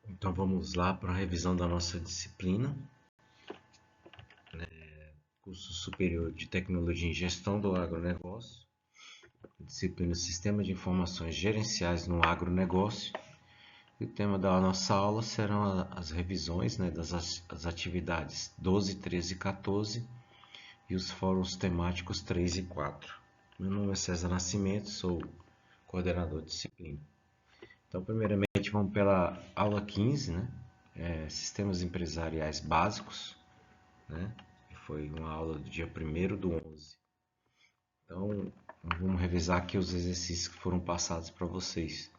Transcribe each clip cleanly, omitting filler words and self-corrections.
Então vamos lá para a revisão da nossa disciplina, curso superior de tecnologia em gestão do agronegócio, disciplina Sistema de Informações Gerenciais no Agronegócio. E o tema da nossa aula serão as revisões, das atividades 12, 13 e 14 e os fóruns temáticos 3 e 4. Meu nome é César Nascimento, sou coordenador de disciplina. Então, primeiramente, vamos pela aula 15, Sistemas Empresariais Básicos, que foi uma aula do dia 1º/11. Então, vamos revisar aqui os exercícios que foram passados para vocês.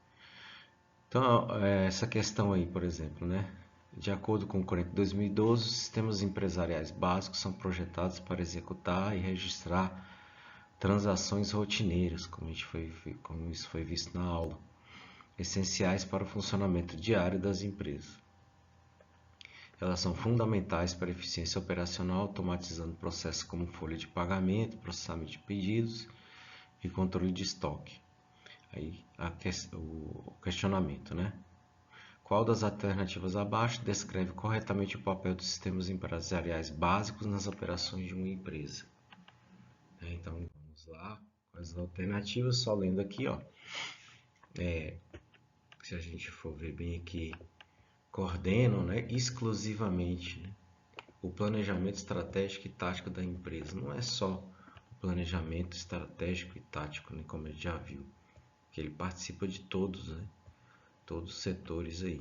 Então, essa questão aí, por exemplo, de acordo com o CONEC 2012, os sistemas empresariais básicos são projetados para executar e registrar transações rotineiras, como isso foi visto na aula, essenciais para o funcionamento diário das empresas. Elas são fundamentais para a eficiência operacional, automatizando processos como folha de pagamento, processamento de pedidos e controle de estoque. Aí o questionamento, Qual das alternativas abaixo descreve corretamente o papel dos sistemas empresariais básicos nas operações de uma empresa? Então, vamos lá com as alternativas, só lendo aqui, se a gente for ver bem aqui, coordenam, exclusivamente o planejamento estratégico e tático da empresa. Não é só o planejamento estratégico e tático, como a gente já viu, que ele participa de todos, todos os setores aí.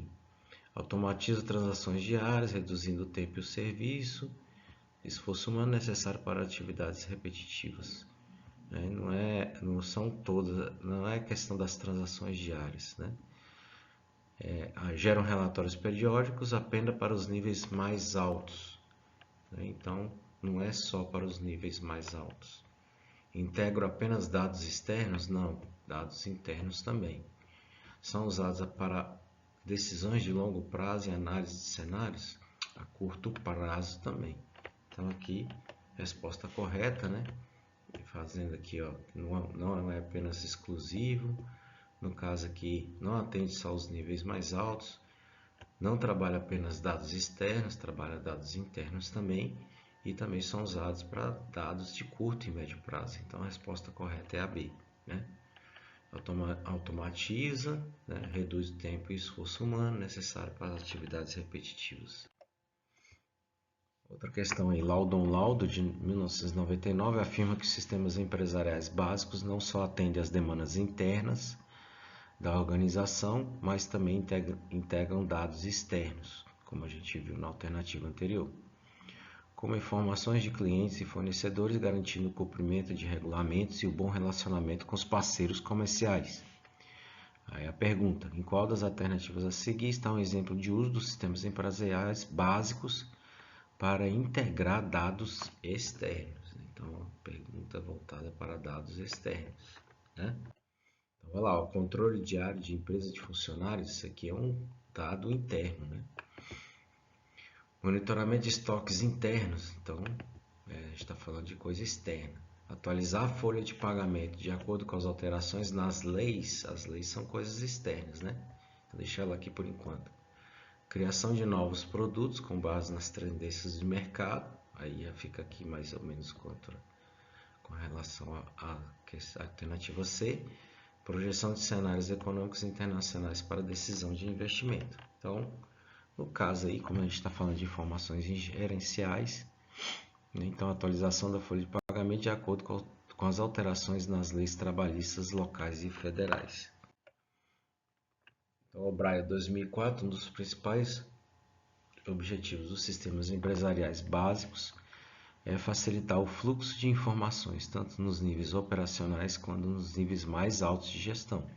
Automatiza transações diárias, reduzindo o tempo e o serviço. Esforço humano necessário para atividades repetitivas. Não são todas, não é questão das transações diárias, geram relatórios periódicos apenas para os níveis mais altos. Então, não é só para os níveis mais altos. Integro apenas dados externos? Não, dados internos também. São usados para decisões de longo prazo e análise de cenários a curto prazo também. Então, aqui, resposta correta, Fazendo aqui, não é apenas exclusivo. No caso aqui, não atende só os níveis mais altos. Não trabalha apenas dados externos, trabalha dados internos também. E também são usados para dados de curto e médio prazo. Então, a resposta correta é a B, Automatiza, reduz o tempo e esforço humano necessário para as atividades repetitivas. Outra questão aí, Laudo de 1999 afirma que os sistemas empresariais básicos não só atendem às demandas internas da organização, mas também integram dados externos, como a gente viu na alternativa anterior, como informações de clientes e fornecedores, garantindo o cumprimento de regulamentos e o bom relacionamento com os parceiros comerciais. Aí a pergunta, em qual das alternativas a seguir está um exemplo de uso dos sistemas empresariais básicos para integrar dados externos? Então, a pergunta voltada para dados externos, Então, olha lá, o controle diário de empresa de funcionários, isso aqui é um dado interno, Monitoramento de estoques internos, então, a gente está falando de coisa externa. Atualizar a folha de pagamento de acordo com as alterações nas leis. As leis são coisas externas, Vou deixar ela aqui por enquanto. Criação de novos produtos com base nas tendências de mercado. Aí fica aqui mais ou menos com relação à alternativa C. Projeção de cenários econômicos internacionais para decisão de investimento. Então, no caso aí, como a gente está falando de informações gerenciais, então atualização da folha de pagamento de acordo com as alterações nas leis trabalhistas locais e federais. Então, o BRAIA 2004, um dos principais objetivos dos sistemas empresariais básicos é facilitar o fluxo de informações, tanto nos níveis operacionais quanto nos níveis mais altos de gestão.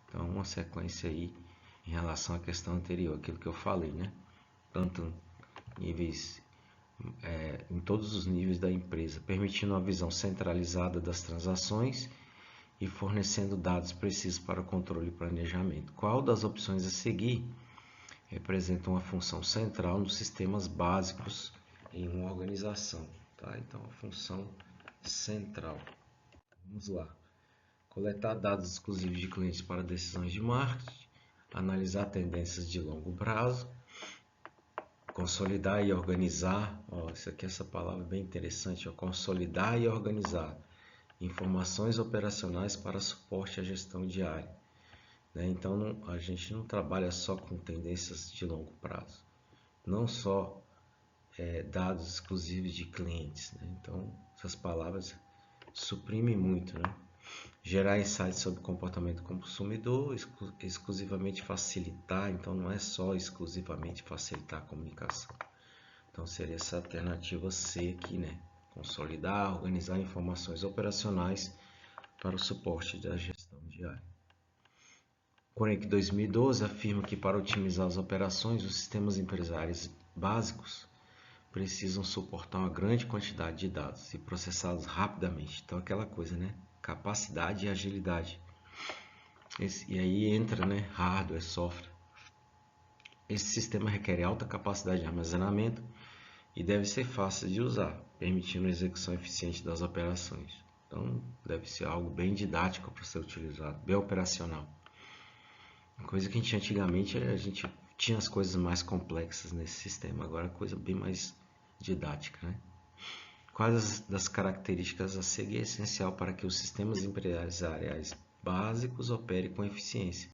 Então, uma sequência aí em relação à questão anterior, aquilo que eu falei, Tanto níveis em todos os níveis da empresa, permitindo uma visão centralizada das transações e fornecendo dados precisos para o controle e planejamento. Qual das opções a seguir representa uma função central nos sistemas básicos em uma organização? Então, a função central. Vamos lá. Coletar dados exclusivos de clientes para decisões de marketing, analisar tendências de longo prazo, consolidar e organizar, isso aqui, essa palavra é bem interessante, consolidar e organizar informações operacionais para suporte à gestão diária. Então, a gente não trabalha só com tendências de longo prazo, não só dados exclusivos de clientes. Então, essas palavras suprimem muito. Gerar insights sobre comportamento do consumidor, exclusivamente facilitar, então não é só exclusivamente facilitar a comunicação. Então, seria essa alternativa C aqui, consolidar, organizar informações operacionais para o suporte da gestão diária. Conec 2012 afirma que para otimizar as operações, os sistemas empresariais básicos precisam suportar uma grande quantidade de dados e processá-los rapidamente. Então, aquela coisa, capacidade e agilidade. E aí entra, hardware, software. Esse sistema requer alta capacidade de armazenamento e deve ser fácil de usar, permitindo a execução eficiente das operações. Então, deve ser algo bem didático para ser utilizado, bem operacional. Coisa que antigamente a gente tinha as coisas mais complexas nesse sistema, agora a coisa bem mais didática. Quais das características a seguir é essencial para que os sistemas empresariais básicos operem com eficiência?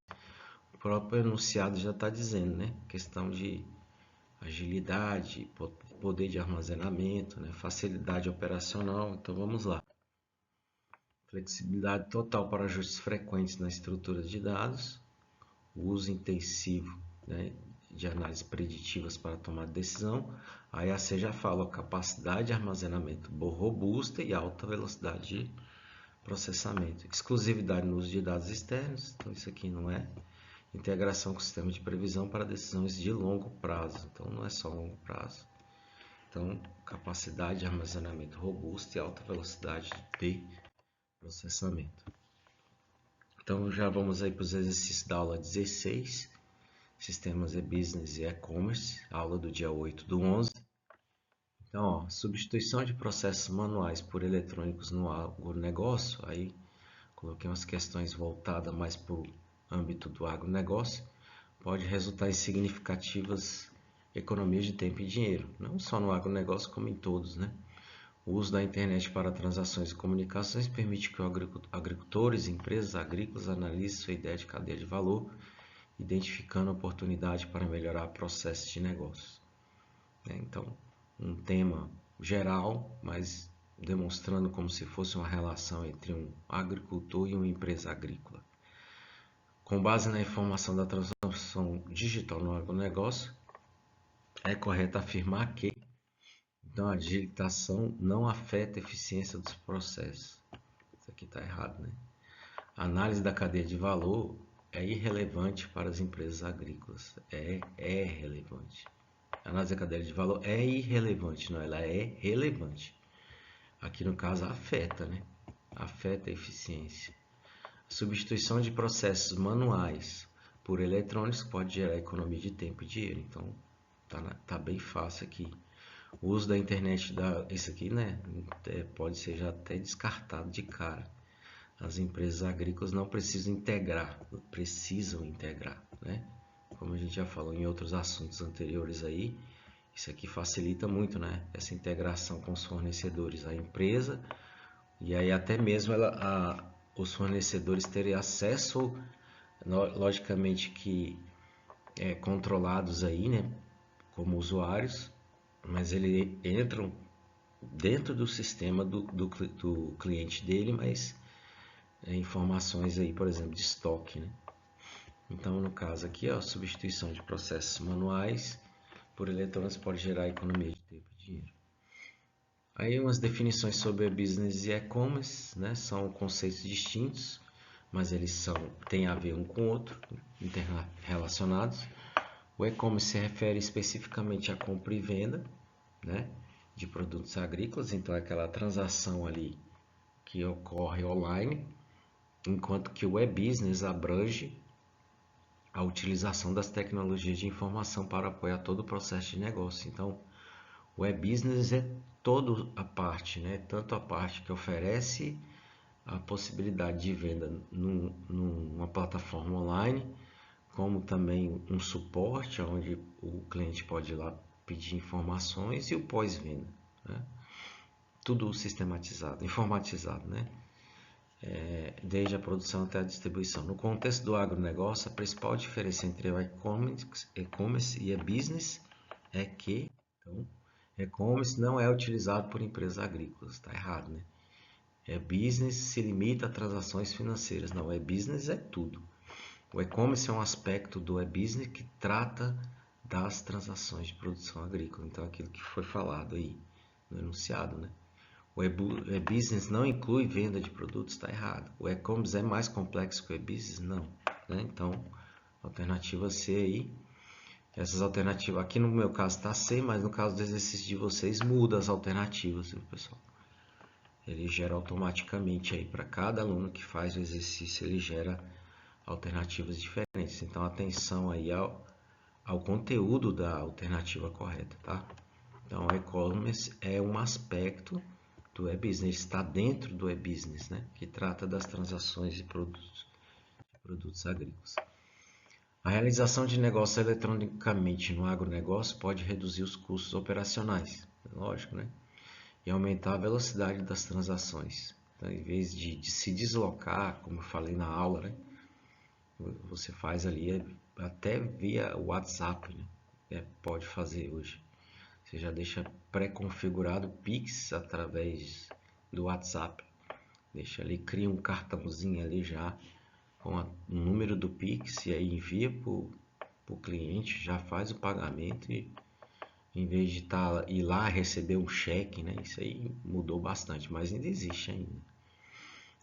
O próprio enunciado já está dizendo, questão de agilidade, poder de armazenamento, facilidade operacional. Então vamos lá. Flexibilidade total para ajustes frequentes na estrutura de dados, o uso intensivo de análises preditivas para tomar decisão. Aí a C já fala, capacidade de armazenamento robusta e alta velocidade de processamento. Exclusividade no uso de dados externos, então isso aqui não é. Integração com o sistema de previsão para decisões de longo prazo, então não é só longo prazo. Então, capacidade de armazenamento robusta e alta velocidade de processamento. Então, já vamos aí para os exercícios da aula 16, Sistemas e-Business e E-Commerce, aula do dia 8/11. Então, substituição de processos manuais por eletrônicos no agronegócio, aí coloquei umas questões voltadas mais para o âmbito do agronegócio, pode resultar em significativas economias de tempo e dinheiro, não só no agronegócio como em todos, O uso da internet para transações e comunicações permite que agricultores e empresas agrícolas analisem sua ideia de cadeia de valor, identificando oportunidade para melhorar processos de negócios. Então, um tema geral, mas demonstrando como se fosse uma relação entre um agricultor e uma empresa agrícola. Com base na informação da transformação digital no agronegócio, é correto afirmar que então a digitação não afeta a eficiência dos processos. Isso aqui está errado, A análise da cadeia de valor é irrelevante para as empresas agrícolas. É relevante. A análise da cadeia de valor é irrelevante, não, ela é relevante. Aqui no caso afeta, Afeta a eficiência. A substituição de processos manuais por eletrônicos pode gerar economia de tempo e dinheiro. Então tá bem fácil aqui. O uso da internet, isso aqui, pode ser já até descartado de cara. As empresas agrícolas não precisam integrar, Como a gente já falou em outros assuntos anteriores aí, isso aqui facilita muito, Essa integração com os fornecedores, a empresa, e aí até mesmo os fornecedores terem acesso, logicamente que controlados aí, como usuários, mas eles entram dentro do sistema do cliente dele, mas informações aí, por exemplo, de estoque, Então, no caso aqui, substituição de processos manuais por eletrônicos pode gerar economia de tempo e dinheiro. Aí umas definições sobre business e e-commerce, são conceitos distintos, mas eles têm a ver um com o outro, interrelacionados. O e-commerce se refere especificamente à compra e venda, de produtos agrícolas, então é aquela transação ali que ocorre online, enquanto que o e-business abrange a utilização das tecnologias de informação para apoiar todo o processo de negócio. Então, o e-business é toda a parte, tanto a parte que oferece a possibilidade de venda numa plataforma online, como também um suporte, onde o cliente pode ir lá pedir informações, e o pós-venda, né? Tudo sistematizado, informatizado, né? Desde a produção até a distribuição. No contexto do agronegócio, a principal diferença entre o e-commerce e e-business é que então, e-commerce não é utilizado por empresas agrícolas, está errado, né? E-business se limita a transações financeiras, não, e-business é tudo. O e-commerce é um aspecto do e-business que trata das transações de produção agrícola, então aquilo que foi falado aí no enunciado, né? O e-business não inclui venda de produtos, está errado. O e-commerce é mais complexo que o e-business? Não, né? Então, alternativa C aí. Essas alternativas, aqui no meu caso está C, mas no caso do exercício de vocês muda as alternativas, viu, pessoal? Ele gera automaticamente aí para cada aluno que faz o exercício, ele gera alternativas diferentes. Então, atenção aí ao conteúdo da alternativa correta, tá? Então, o e-commerce é um aspecto do e-business, está dentro do e-business, né? Que trata das transações de produtos agrícolas. A realização de negócio eletronicamente no agronegócio pode reduzir os custos operacionais, lógico, né? E aumentar a velocidade das transações. Então, em vez de se deslocar, como eu falei na aula, né? Você faz ali até via WhatsApp, né? Pode fazer hoje. Você já deixa pré-configurado o Pix através do WhatsApp. Deixa ali, cria um cartãozinho ali já com o número do Pix e aí envia para o cliente, já faz o pagamento e em vez de ir lá receber um cheque, né? Isso aí mudou bastante, mas ainda existe ainda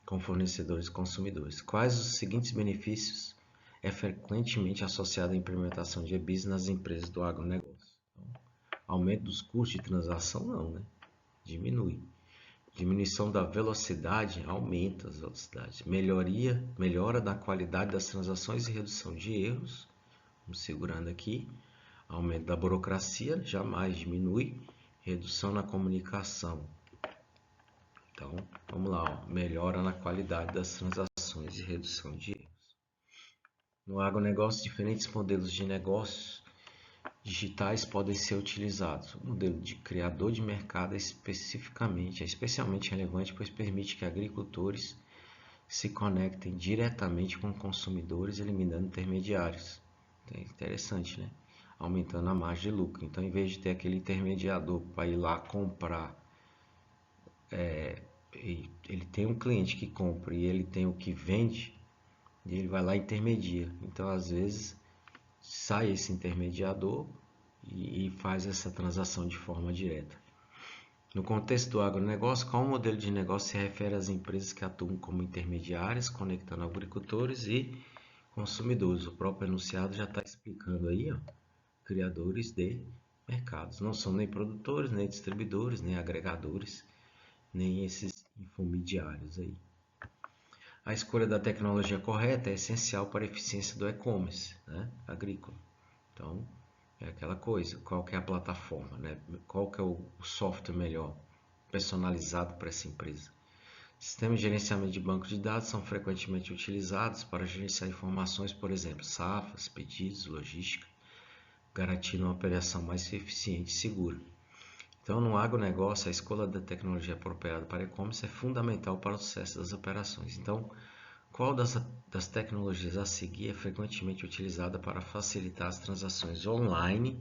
com fornecedores e consumidores. Quais os seguintes benefícios é frequentemente associado à implementação de e-business nas empresas do agronegócio? Então, aumento dos custos de transação não, né? Diminui. Diminuição da velocidade, aumenta as velocidades. Melhora da qualidade das transações e redução de erros. Vamos segurando aqui. Aumento da burocracia, jamais diminui. Redução na comunicação. Então, vamos lá, ó. Melhora na qualidade das transações e redução de erros. No agronegócio, diferentes modelos de negócios digitais podem ser utilizados. O modelo de criador de mercado é especialmente relevante, pois permite que agricultores se conectem diretamente com consumidores, eliminando intermediários. É interessante, né? Aumentando a margem de lucro. Então, em vez de ter aquele intermediador para ir lá comprar, ele tem um cliente que compra e ele tem o que vende, e ele vai lá e intermedia. Então, às vezes, sai esse intermediador e faz essa transação de forma direta. No contexto do agronegócio, qual modelo de negócio se refere às empresas que atuam como intermediárias, conectando agricultores e consumidores? O próprio enunciado já está explicando aí, ó, criadores de mercados. Não são nem produtores, nem distribuidores, nem agregadores, nem esses infomediários aí. A escolha da tecnologia correta é essencial para a eficiência do e-commerce, né, agrícola. Então, é aquela coisa, qual que é a plataforma, né? Qual que é o software melhor, personalizado para essa empresa. Sistemas de gerenciamento de banco de dados são frequentemente utilizados para gerenciar informações, por exemplo, safras, pedidos, logística, garantindo uma operação mais eficiente e segura. Então, no agronegócio, a escolha da tecnologia apropriada para e-commerce é fundamental para o sucesso das operações. Então, qual das tecnologias a seguir é frequentemente utilizada para facilitar as transações online,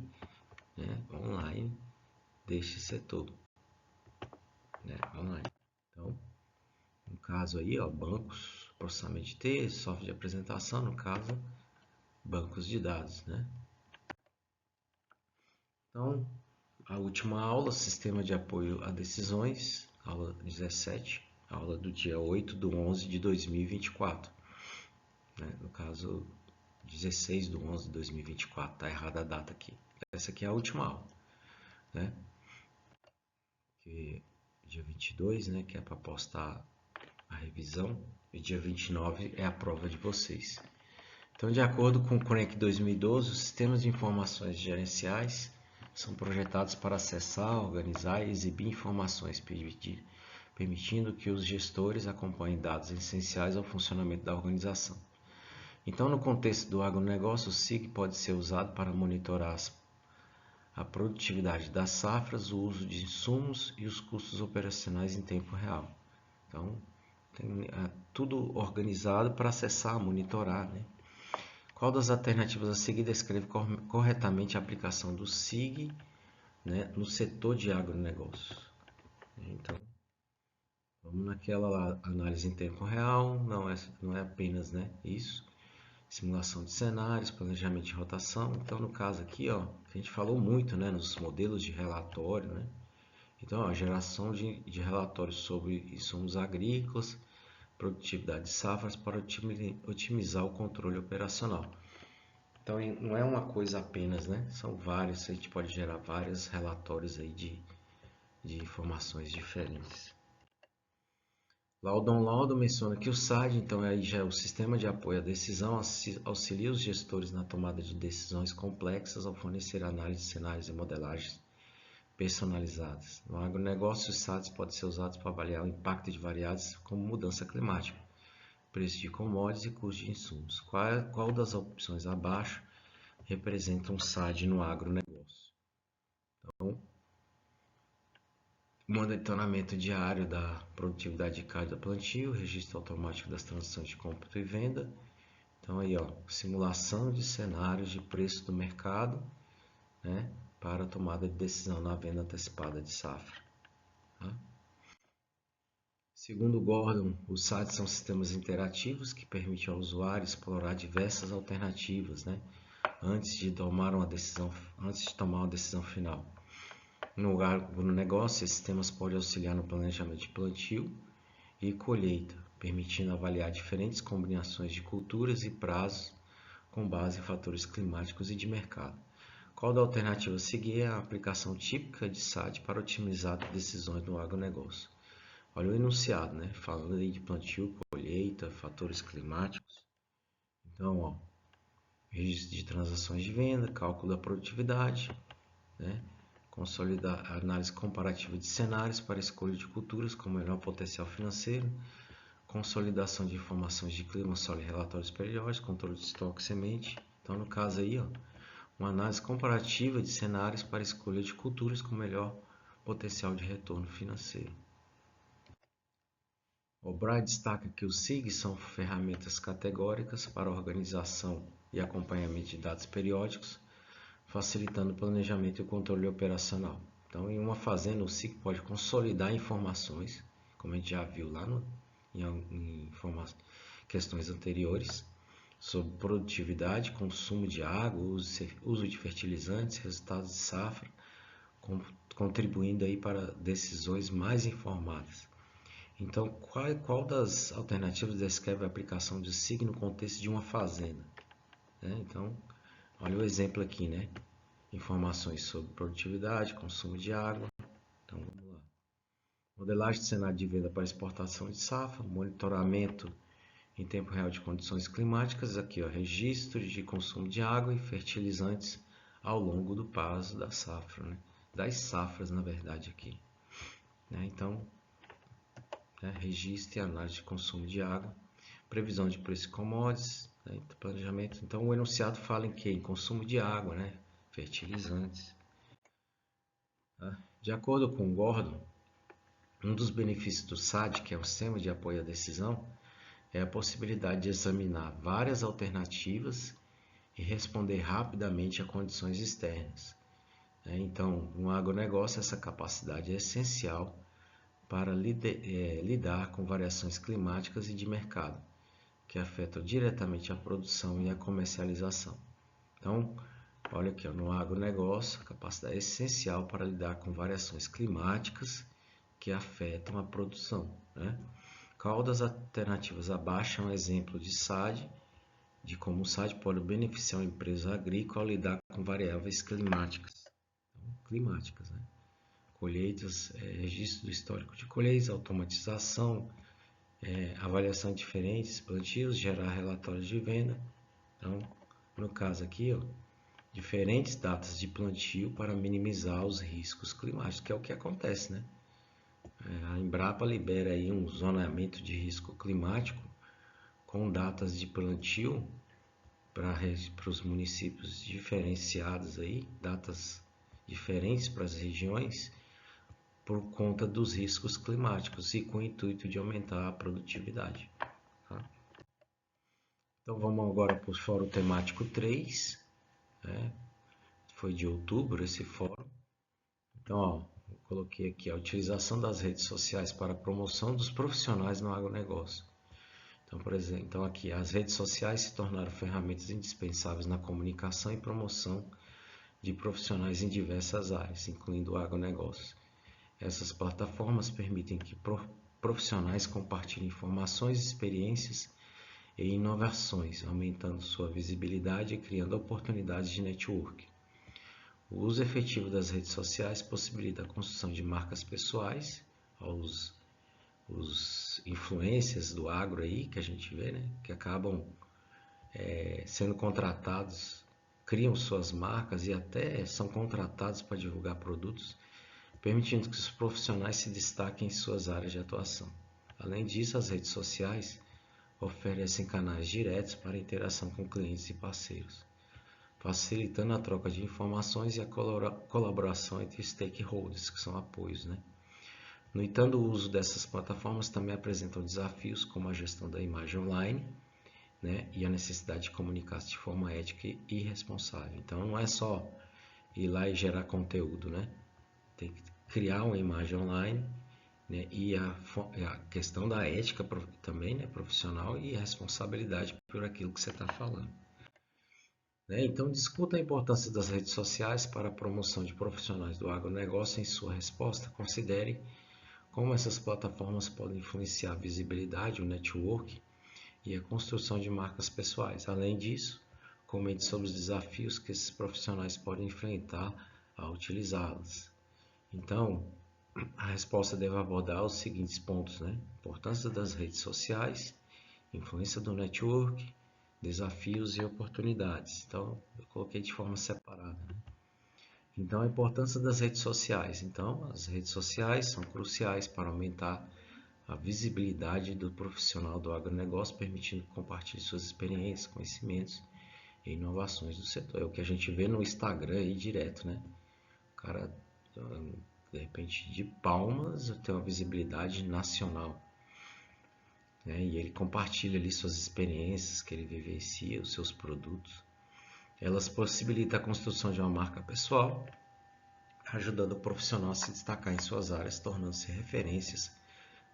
né, online deste setor, né, online? Então, no caso aí, ó, bancos, processamento de texto, software de apresentação, no caso, bancos de dados, né? Então, a última aula, sistema de apoio a decisões, aula 17, aula do dia 8/11/2024, né? No caso, 16/11/2024, tá errada a data aqui. Essa aqui é a última aula, né? Que dia 22, né, que é para postar a revisão, e dia 29 é a prova de vocês. Então, de acordo com o CONEC 2012, os sistemas de informações gerenciais são projetados para acessar, organizar e exibir informações, permitindo que os gestores acompanhem dados essenciais ao funcionamento da organização. Então, no contexto do agronegócio, o SIG pode ser usado para monitorar a produtividade das safras, o uso de insumos e os custos operacionais em tempo real. Então, tem tudo organizado para acessar, monitorar, né? Qual das alternativas a seguir descreve corretamente a aplicação do SIG, né, no setor de agronegócios? Então, vamos naquela lá, análise em tempo real, não é apenas, né, isso. Simulação de cenários, planejamento de rotação. Então, no caso aqui, ó, a gente falou muito, né, nos modelos de relatório, né? Então, ó, geração de relatórios sobre insumos agrícolas, produtividade de safras para otimizar o controle operacional. Então, não é uma coisa apenas, né? São vários, a gente pode gerar vários relatórios aí de informações diferentes. Laudo menciona que o SAD, então, aí já é o Sistema de Apoio à Decisão, auxilia os gestores na tomada de decisões complexas ao fornecer análise de cenários e modelagens personalizadas. No agronegócio, os SADs podem ser usados para avaliar o impacto de variáveis como mudança climática, preço de commodities e custo de insumos. Qual das opções abaixo representa um SAD no agronegócio? Então, monitoramento diário da produtividade de cada plantio, registro automático das transações de compra e venda. Então aí, ó, simulação de cenários de preço do mercado, né, para a tomada de decisão na venda antecipada de safra. Tá? Segundo Gordon, os SADs são sistemas interativos que permitem ao usuário explorar diversas alternativas, né, antes de tomar uma decisão final. No negócio, esses sistemas podem auxiliar no planejamento de plantio e colheita, permitindo avaliar diferentes combinações de culturas e prazos com base em fatores climáticos e de mercado. Qual da alternativa a seguir é a aplicação típica de SAD para otimizar decisões no agronegócio? Olha o enunciado, né? Falando aí de plantio, colheita, fatores climáticos. Então, ó, registro de transações de venda, cálculo da produtividade, né? Consolidar a análise comparativa de cenários para escolha de culturas com melhor potencial financeiro, consolidação de informações de clima, solo e relatórios periódicos, controle de estoque e semente. Então, no caso aí, ó, uma análise comparativa de cenários para escolha de culturas com melhor potencial de retorno financeiro. O Bright destaca que os SIGs são ferramentas categóricas para organização e acompanhamento de dados periódicos, facilitando o planejamento e o controle operacional. Então, em uma fazenda, o SIG pode consolidar informações, como a gente já viu lá em questões anteriores, sobre produtividade, consumo de água, uso de fertilizantes, resultados de safra, contribuindo aí para decisões mais informadas. Então, qual das alternativas descreve a aplicação de SIG no contexto de uma fazenda? Então, olha o exemplo aqui, né? Informações sobre produtividade, consumo de água. Então, vamos lá. Modelagem de cenário de venda para exportação de safra, monitoramento em tempo real de condições climáticas, aqui, ó, registro de consumo de água e fertilizantes ao longo do prazo da safra, né? Das safras, na verdade, aqui. Então, registro e análise de consumo de água, previsão de preço de commodities, planejamento. Então, o enunciado fala em que? Em consumo de água, né? Fertilizantes. Tá? De acordo com Gordon, um dos benefícios do SAD, que é o Sistema de Apoio à Decisão, é a possibilidade de examinar várias alternativas e responder rapidamente a condições externas. Então, no agronegócio, essa capacidade é essencial para lidar com variações climáticas e de mercado, que afetam diretamente a produção e a comercialização. Então, olha aqui, no agronegócio, a capacidade é essencial para lidar com variações climáticas que afetam a produção. Qual das alternativas abaixo é um exemplo de SAD, de como o SAD pode beneficiar uma empresa agrícola ao lidar com variáveis climáticas. Colheitas, registro do histórico de colheitas, automatização, avaliação de diferentes plantios, gerar relatórios de venda. Então, no caso aqui, ó, diferentes datas de plantio para minimizar os riscos climáticos, que é o que acontece, né? A Embrapa libera aí um zonamento de risco climático com datas de plantio para os municípios diferenciados aí, datas diferentes para as regiões, por conta dos riscos climáticos e com o intuito de aumentar a produtividade. Tá? Então vamos agora para o Fórum Temático 3, né? Foi de outubro esse fórum. Então, ó, eu coloquei aqui a utilização das redes sociais para a promoção dos profissionais no agronegócio. Então, por exemplo, então aqui as redes sociais se tornaram ferramentas indispensáveis na comunicação e promoção de profissionais em diversas áreas, incluindo o agronegócio. Essas plataformas permitem que profissionais compartilhem informações, experiências e inovações, aumentando sua visibilidade e criando oportunidades de network. O uso efetivo das redes sociais possibilita a construção de marcas pessoais, os influencers do agro aí que a gente vê, né, que acabam sendo contratados, criam suas marcas e até são contratados para divulgar produtos, permitindo que os profissionais se destaquem em suas áreas de atuação. Além disso, as redes sociais oferecem canais diretos para interação com clientes e parceiros, facilitando a troca de informações e a colaboração entre stakeholders, que são apoios, né? No entanto, o uso dessas plataformas também apresenta desafios como a gestão da imagem online, né? E a necessidade de comunicar-se de forma ética e responsável. Então, não é só ir lá e gerar conteúdo, né? Tem que criar uma imagem online, né? E a questão da ética também, né? Profissional e a responsabilidade por aquilo que você está falando. Então, discuta a importância das redes sociais para a promoção de profissionais do agronegócio. Em sua resposta, considere como essas plataformas podem influenciar a visibilidade, o network e a construção de marcas pessoais. Além disso, comente sobre os desafios que esses profissionais podem enfrentar ao utilizá-las. Então, a resposta deve abordar os seguintes pontos, né? Importância das redes sociais, influência do network, desafios e oportunidades. Então, eu coloquei de forma separada, né? Então, a importância das redes sociais. Então, as redes sociais são cruciais para aumentar a visibilidade do profissional do agronegócio, permitindo que compartilhe suas experiências, conhecimentos e inovações do setor. É o que a gente vê no Instagram aí direto, né? O cara, de repente, de Palmas, tem uma visibilidade nacional, né? E ele compartilha ali suas experiências que ele vivencia, os seus produtos. Elas possibilitam a construção de uma marca pessoal, ajudando o profissional a se destacar em suas áreas, tornando-se referências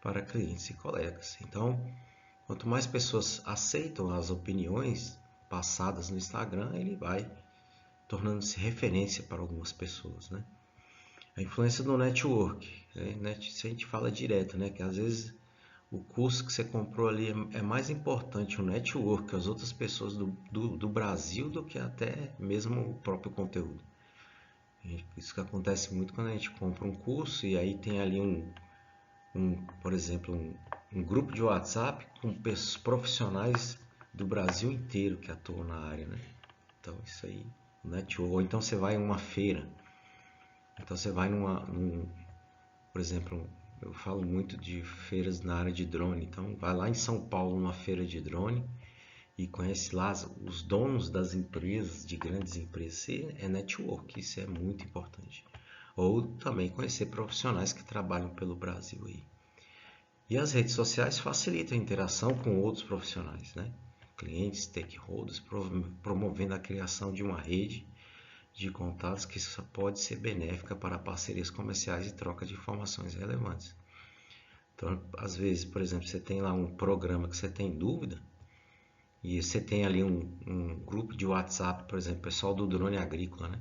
para clientes e colegas. Então, quanto mais pessoas aceitam as opiniões passadas no Instagram, ele vai tornando-se referência para algumas pessoas, né? A influência do network, né? Isso a gente fala direto, né? Que às vezes o curso que você comprou ali é mais importante o network, as outras pessoas do Brasil, do que até mesmo o próprio conteúdo. Isso que acontece muito quando a gente compra um curso e aí tem ali por exemplo, um grupo de WhatsApp com profissionais do Brasil inteiro que atuam na área, né? Então isso aí, network. Ou então você vai em uma feira, então você vai por exemplo, eu falo muito de feiras na área de drone, então vai lá em São Paulo numa feira de drone e conhece lá os donos das empresas, de grandes empresas. É network, isso é muito importante. Ou também conhecer profissionais que trabalham pelo Brasil aí. E as redes sociais facilitam a interação com outros profissionais, né? Clientes, stakeholders, promovendo a criação de uma rede de contatos que pode ser benéfica para parcerias comerciais e troca de informações relevantes. Então, às vezes, por exemplo, você tem lá um programa que você tem dúvida e você tem ali um grupo de WhatsApp, por exemplo, pessoal do drone agrícola, né?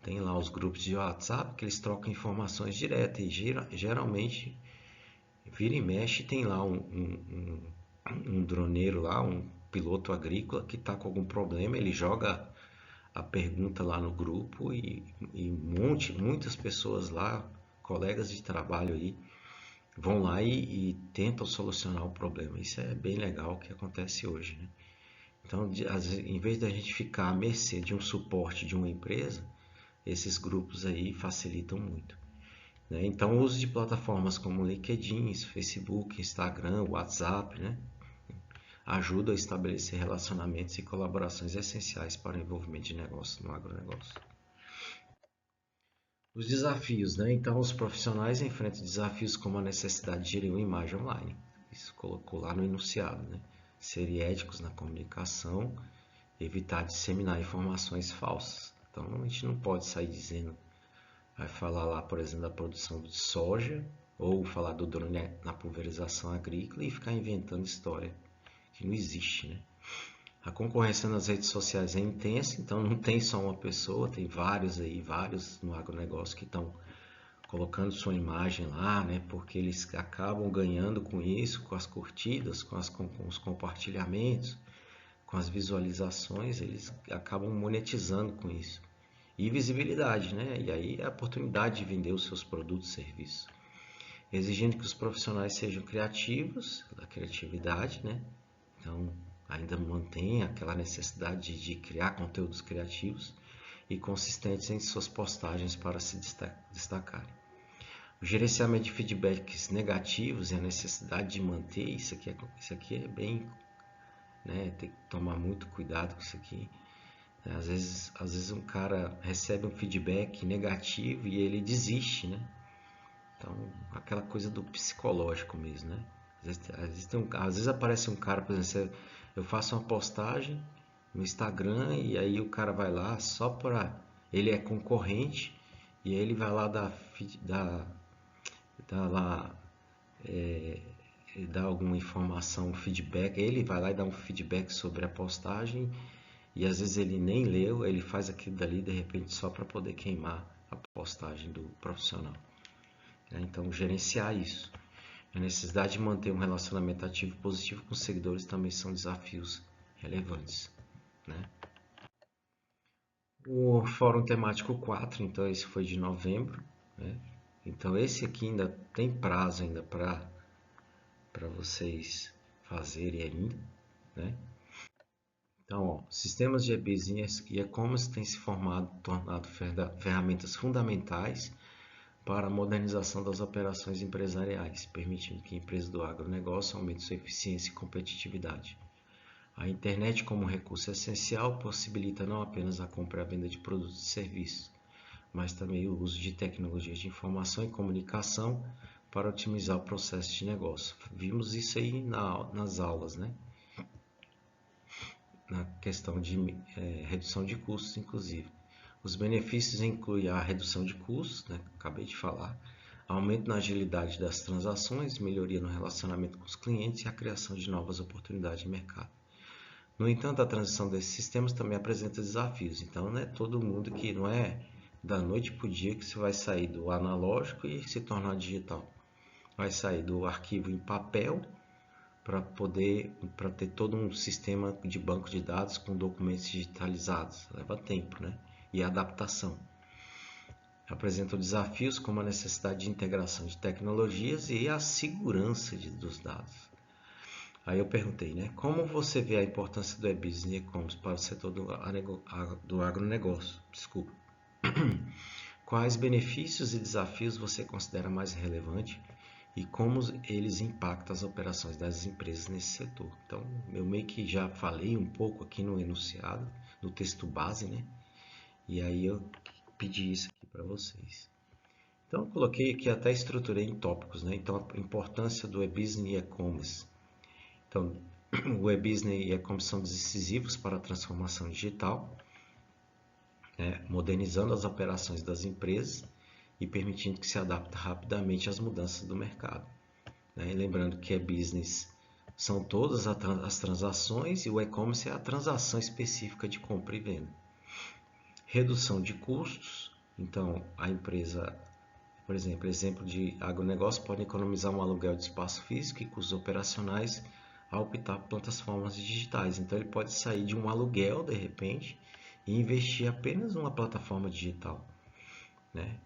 Tem lá os grupos de WhatsApp que eles trocam informações diretas e geralmente vira e mexe tem lá um droneiro lá, um piloto agrícola que está com algum problema, ele joga a pergunta lá no grupo e muitas pessoas lá, colegas de trabalho aí, vão lá e tentam solucionar o problema. Isso é bem legal que acontece hoje, né? Então, em vez da gente ficar à mercê de um suporte de uma empresa, esses grupos aí facilitam muito, né? Então, o uso de plataformas como LinkedIn, Facebook, Instagram, WhatsApp, né? ajuda a estabelecer relacionamentos e colaborações essenciais para o envolvimento de negócios no agronegócio. Os desafios, né? Então, os profissionais enfrentam desafios como a necessidade de gerir uma imagem online. Isso colocou lá no enunciado, né? Serem éticos na comunicação, evitar disseminar informações falsas. Então, a gente não pode sair dizendo, vai falar lá, por exemplo, da produção de soja, ou falar do drone na pulverização agrícola e ficar inventando história que não existe, né? A concorrência nas redes sociais é intensa, então não tem só uma pessoa, tem vários aí, vários no agronegócio que estão colocando sua imagem lá, né? Porque eles acabam ganhando com isso, com as curtidas, com os compartilhamentos, com as visualizações, eles acabam monetizando com isso. E visibilidade, né? E aí é a oportunidade de vender os seus produtos e serviços. Exigindo que os profissionais sejam criativos, a criatividade, né? Então, ainda mantém aquela necessidade de criar conteúdos criativos e consistentes em suas postagens para se destacarem. O gerenciamento de feedbacks negativos e a necessidade de manter isso aqui é bem, né? Tem que tomar muito cuidado com isso aqui. Às vezes um cara recebe um feedback negativo e ele desiste, né? Então, aquela coisa do psicológico mesmo, né? Às vezes aparece um cara, por exemplo, eu faço uma postagem no Instagram e aí o cara vai lá só para... Ele é concorrente e aí ele vai lá dar lá, dar alguma informação, um feedback. Ele vai lá e dá um feedback sobre a postagem e às vezes ele nem leu, ele faz aquilo dali de repente só para poder queimar a postagem do profissional. Então, gerenciar isso. A necessidade de manter um relacionamento ativo e positivo com os seguidores também são desafios relevantes, né? O Fórum Temático 4, então esse foi de novembro, né? Então esse aqui ainda tem prazo ainda para vocês fazerem ainda, né? Então, ó, sistemas de e-business e e-commerce têm se tornado ferramentas fundamentais para a modernização das operações empresariais, permitindo que empresas do agronegócio aumentem sua eficiência e competitividade. A internet como recurso essencial possibilita não apenas a compra e a venda de produtos e serviços, mas também o uso de tecnologias de informação e comunicação para otimizar o processo de negócio. Vimos isso aí nas aulas, né? Na questão de redução de custos, inclusive. Os benefícios incluem a redução de custos, né? Acabei de falar, aumento na agilidade das transações, melhoria no relacionamento com os clientes e a criação de novas oportunidades de mercado. No entanto, a transição desses sistemas também apresenta desafios. Então, não é todo mundo que não é da noite para o dia que você vai sair do analógico e se tornar digital. Vai sair do arquivo em papel para ter todo um sistema de banco de dados com documentos digitalizados. Leva tempo, né? E adaptação. Apresentam desafios como a necessidade de integração de tecnologias e a segurança dos dados. Aí eu perguntei, né? Como você vê a importância do e-business e e-commerce para o setor do agronegócio? Desculpa. Quais benefícios e desafios você considera mais relevante e como eles impactam as operações das empresas nesse setor? Então, eu meio que já falei um pouco aqui no enunciado, no texto base, né? E aí eu pedi isso aqui para vocês. Então, eu coloquei aqui, até estruturei em tópicos, né? Então, a importância do e-business e e-commerce. Então, o e-business e e-commerce são decisivos para a transformação digital, né? Modernizando as operações das empresas e permitindo que se adapte rapidamente às mudanças do mercado, né? E lembrando que e-business são todas as transações e o e-commerce é a transação específica de compra e venda. Redução de custos, então a empresa, por exemplo de agronegócio, pode economizar um aluguel de espaço físico e custos operacionais ao optar por plataformas digitais. Então ele pode sair de um aluguel de repente e investir apenas numa plataforma digital, né?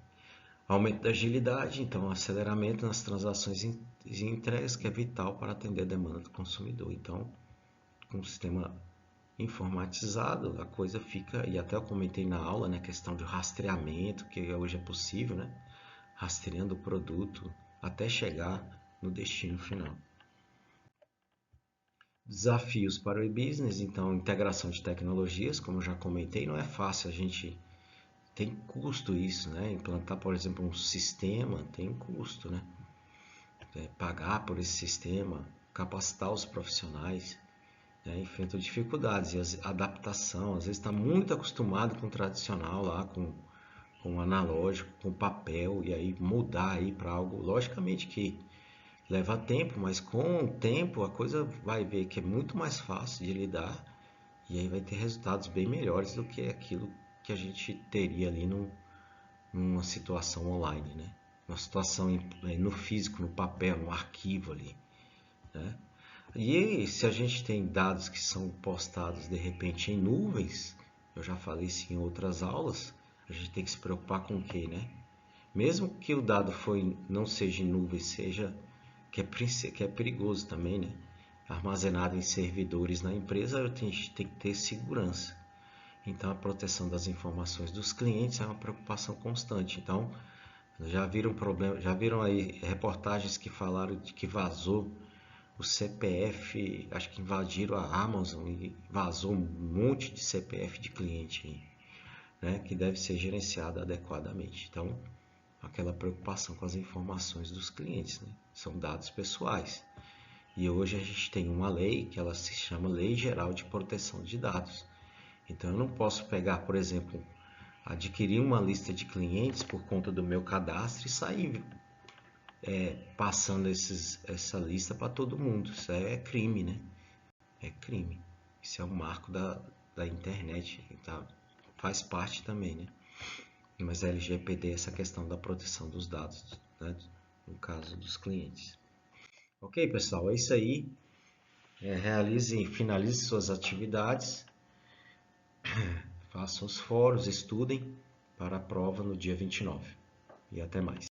Aumento da agilidade, então aceleramento nas transações e entregas, que é vital para atender a demanda do consumidor. Então, com o sistema informatizado, a coisa fica, e até eu comentei na aula, né, questão de rastreamento, que hoje é possível, né, rastreando o produto até chegar no destino final. Desafios para o e-business, então, integração de tecnologias, como eu já comentei, não é fácil, a gente tem custo isso, né? Implantar, por exemplo, um sistema tem custo, né? Pagar por esse sistema, capacitar os profissionais, né? Enfrentam dificuldades e a adaptação, às vezes está muito acostumado com o tradicional lá, com o analógico, com o papel, e aí mudar aí para algo, logicamente que leva tempo, mas com o tempo a coisa vai ver que é muito mais fácil de lidar e aí vai ter resultados bem melhores do que aquilo que a gente teria ali numa situação online, né? Uma situação no físico, no papel, no arquivo ali, né? E se a gente tem dados que são postados de repente em nuvens, eu já falei isso em outras aulas, a gente tem que se preocupar com o quê, né? Mesmo que o dado não seja em nuvem, seja que é perigoso também, né? Armazenado em servidores na empresa, a gente tem que ter segurança. Então, a proteção das informações dos clientes é uma preocupação constante. Então, já viram aí reportagens que falaram de que vazou o CPF, acho que invadiram a Amazon e vazou um monte de CPF de cliente aí, né? Que deve ser gerenciado adequadamente. Então, aquela preocupação com as informações dos clientes, né? São dados pessoais. E hoje a gente tem uma lei que ela se chama Lei Geral de Proteção de Dados. Então eu não posso pegar, por exemplo, adquirir uma lista de clientes por conta do meu cadastro e sair passando essa lista para todo mundo. Isso é crime, né? É crime. Isso é um marco da internet. Tá? Faz parte também, né? Mas a LGPD é essa questão da proteção dos dados, né? No caso dos clientes. Ok, pessoal, é isso aí. Finalize suas atividades, façam os fóruns, estudem para a prova no dia 29. E até mais.